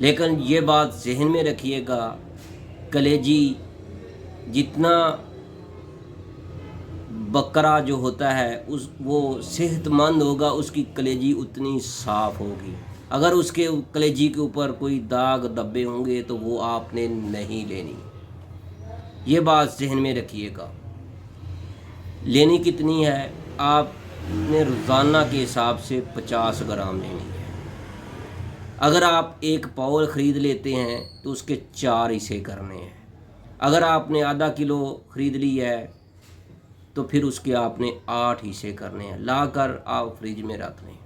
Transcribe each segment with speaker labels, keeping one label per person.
Speaker 1: لیکن یہ بات ذہن میں رکھیے گا، کلیجی جتنا بکرا جو ہوتا ہے وہ صحت مند ہوگا، اس کی کلیجی اتنی صاف ہوگی۔ اگر اس کے کلیجی کے اوپر کوئی داغ دبے ہوں گے تو وہ آپ نے نہیں لینی۔ یہ بات ذہن میں رکھیے گا۔ لینی کتنی ہے؟ آپ نے روزانہ کے حساب سے 50 گرام لینی ہے۔ اگر آپ ایک پاؤ خرید لیتے ہیں تو اس کے 4 حصے کرنے ہیں۔ اگر آپ نے آدھا کلو خرید لی ہے تو پھر اس کے آپ نے 8 حصے کرنے ہیں، لا کر آپ فریج میں رکھ لیں۔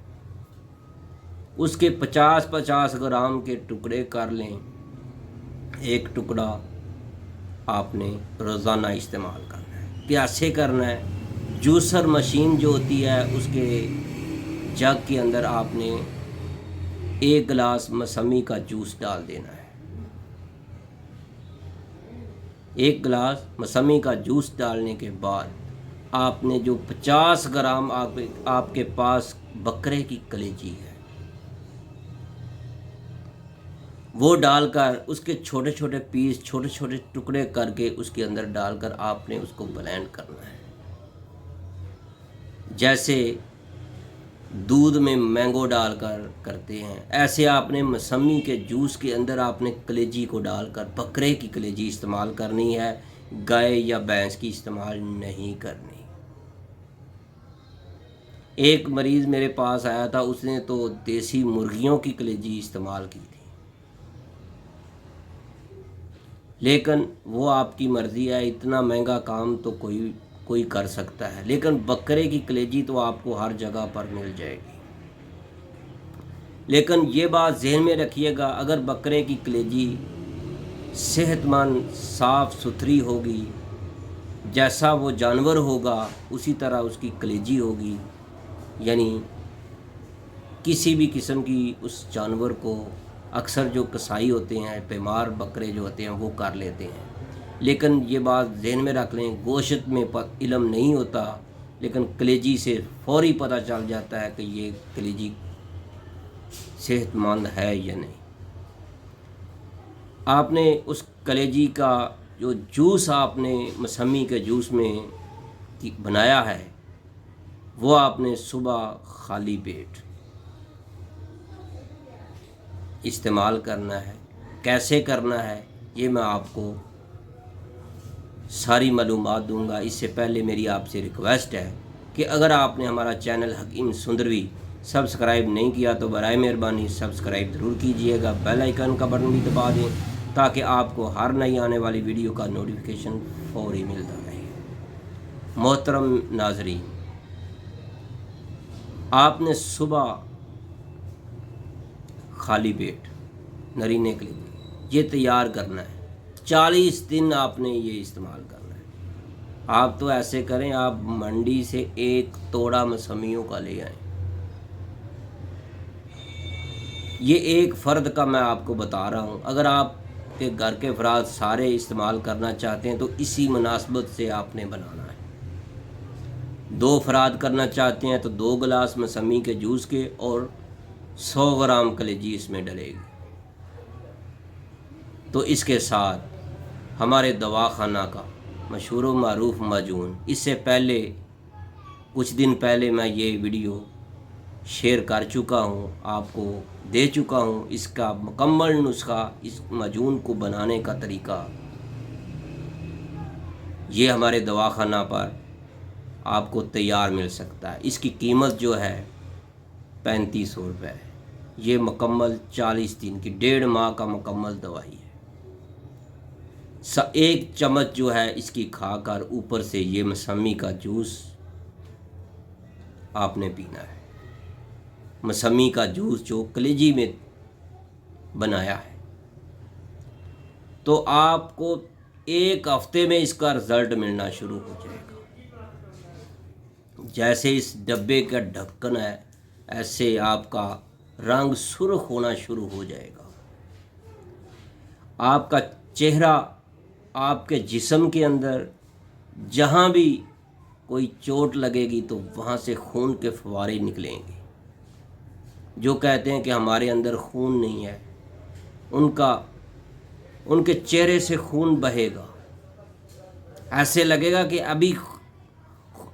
Speaker 1: اس کے 50 گرام کے ٹکڑے کر لیں۔ ایک ٹکڑا آپ نے روزانہ استعمال کرنا ہے، پیاسے کرنا ہے۔ جوسر مشین جو ہوتی ہے اس کے جگ کے اندر آپ نے 1 گلاس موسمی کا جوس ڈال دینا ہے۔ 1 گلاس موسمی کا جوس ڈالنے کے بعد آپ نے جو 50 گرام آپ کے پاس بکرے کی کلیجی ہے وہ ڈال کر اس کے چھوٹے چھوٹے پیس، چھوٹے چھوٹے ٹکڑے کر کے اس کے اندر ڈال کر آپ نے اس کو بلینڈ کرنا ہے۔ جیسے دودھ میں مینگو ڈال کر کرتے ہیں، ایسے آپ نے موسمی کے جوس کے اندر آپ نے کلیجی کو ڈال کر بکرے کی کلیجی استعمال کرنی ہے، گائے یا بھینس کی استعمال نہیں کرنی۔ ایک مریض میرے پاس آیا تھا، اس نے تو دیسی مرغیوں کی کلیجی استعمال کی تھی، لیکن وہ آپ کی مرضی ہے، اتنا مہنگا کام تو کوئی کر سکتا ہے، لیکن بکرے کی کلیجی تو آپ کو ہر جگہ پر مل جائے گی۔ لیکن یہ بات ذہن میں رکھیے گا، اگر بکرے کی کلیجی صحت مند صاف ستھری ہوگی، جیسا وہ جانور ہوگا اسی طرح اس کی کلیجی ہوگی، یعنی کسی بھی قسم کی اس جانور کو اکثر جو کسائی ہوتے ہیں، بیمار بکرے جو ہوتے ہیں وہ کر لیتے ہیں۔ لیکن یہ بات ذہن میں رکھ لیں، گوشت میں علم نہیں ہوتا، لیکن کلیجی سے فوری پتہ چل جاتا ہے کہ یہ کلیجی صحت مند ہے یا نہیں۔ آپ نے اس کلیجی کا جو جوس آپ نے موسمی کے جوس میں بنایا ہے وہ آپ نے صبح خالی پیٹ استعمال کرنا ہے۔ کیسے کرنا ہے یہ میں آپ کو ساری معلومات دوں گا۔ اس سے پہلے میری آپ سے ریکویسٹ ہے کہ اگر آپ نے ہمارا چینل حکیم سندروی سبسکرائب نہیں کیا تو برائے مہربانی سبسکرائب ضرور کیجئے گا، بیل آئیکن کا بٹن بھی دبا دیں تاکہ آپ کو ہر نئی آنے والی ویڈیو کا نوٹیفیکیشن فوری ملتا رہے۔ محترم ناظرین، آپ نے صبح خالی پیٹ نرینے کے لیے یہ تیار کرنا ہے، 40 دن آپ نے یہ استعمال کرنا ہے۔ آپ تو ایسے کریں، آپ منڈی سے 1 توڑا موسمیوں کا لے آئیں۔ یہ ایک فرد کا میں آپ کو بتا رہا ہوں، اگر آپ کے گھر کے افراد سارے استعمال کرنا چاہتے ہیں تو اسی مناسبت سے آپ نے بنانا ہے۔ 2 افراد کرنا چاہتے ہیں تو 2 گلاس موسمی کے جوس کے اور 100 گرام کلیجی اس میں ڈلے گی۔ تو اس کے ساتھ ہمارے دواخانہ کا مشہور و معروف معجون، اس سے پہلے کچھ دن پہلے میں یہ ویڈیو شیئر کر چکا ہوں، آپ کو دے چکا ہوں، اس کا مکمل نسخہ، اس معجون کو بنانے کا طریقہ یہ ہمارے دواخانہ پر آپ کو تیار مل سکتا ہے۔ اس کی قیمت جو ہے 3500 روپے ہے۔ یہ مکمل 40 دن کی 1.5 ماہ کا مکمل دوائی ہے۔ 1 چمچ جو ہے اس کی کھا کر اوپر سے یہ موسمی کا جوس آپ نے پینا ہے۔ موسمی کا جوس جو کلیجی میں بنایا ہے، تو آپ کو 1 ہفتے میں اس کا رزلٹ ملنا شروع ہو جائے گا۔ جیسے اس ڈبے کا ڈھکن ہے، ایسے آپ کا رنگ سرخ ہونا شروع ہو جائے گا۔ آپ کا چہرہ، آپ کے جسم کے اندر جہاں بھی کوئی چوٹ لگے گی تو وہاں سے خون کے فوارے نکلیں گے۔ جو کہتے ہیں کہ ہمارے اندر خون نہیں ہے، ان کے چہرے سے خون بہے گا، ایسے لگے گا کہ ابھی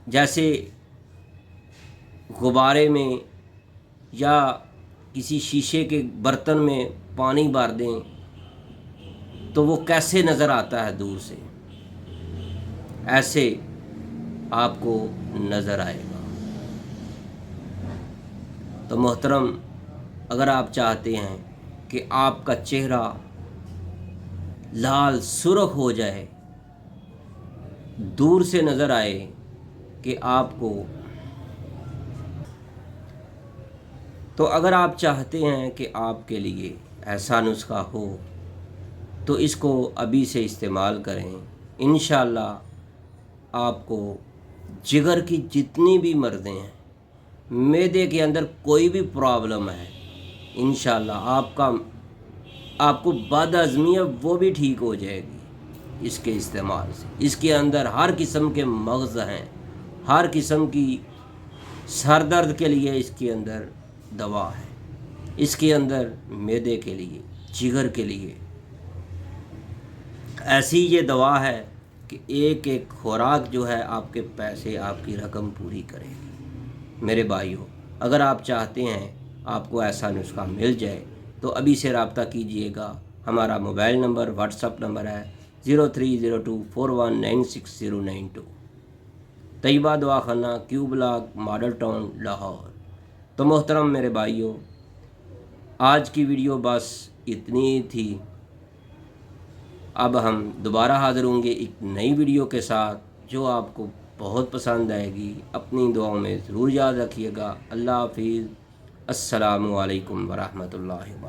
Speaker 1: جیسے غبارے میں یا کسی شیشے کے برتن میں پانی بھر دیں تو وہ کیسے نظر آتا ہے دور سے، ایسے آپ کو نظر آئے گا۔ تو محترم، اگر آپ چاہتے ہیں کہ آپ کا چہرہ لال سرخ ہو جائے، دور سے نظر آئے کہ آپ کو، تو اگر آپ چاہتے ہیں کہ آپ کے لیے ایسا نسخہ ہو تو اس کو ابھی سے استعمال کریں۔ انشاءاللہ آپ کو جگر کی جتنی بھی مرضیں ہیں، معدے کے اندر کوئی بھی پرابلم ہے، انشاءاللہ آپ کو بد ہضمی ہے وہ بھی ٹھیک ہو جائے گی اس کے استعمال سے۔ اس کے اندر ہر قسم کے مغز ہیں، ہر قسم کی سر درد کے لیے اس کے اندر دوا ہے، اس کے اندر معدے کے لیے، جگر کے لیے ایسی یہ دوا ہے کہ ایک ایک خوراک جو ہے آپ کے پیسے، آپ کی رقم پوری کرے گی۔ میرے بھائیوں، اگر آپ چاہتے ہیں آپ کو ایسا نسخہ مل جائے تو ابھی سے رابطہ کیجئے گا۔ ہمارا mobile number, what's up number ہے 0302419692، طیبہ دواخانہ، کیو بلاک، ماڈل ٹاؤن، لاہور۔ تو محترم میرے بھائیوں، آج کی ویڈیو بس اتنی ہی تھی۔ اب ہم دوبارہ حاضر ہوں گے ایک نئی ویڈیو کے ساتھ جو آپ کو بہت پسند آئے گی۔ اپنی دعاؤں میں ضرور یاد رکھیے گا۔ اللہ حافظ۔ السلام علیکم ورحمۃ اللہ وبرکاتہ۔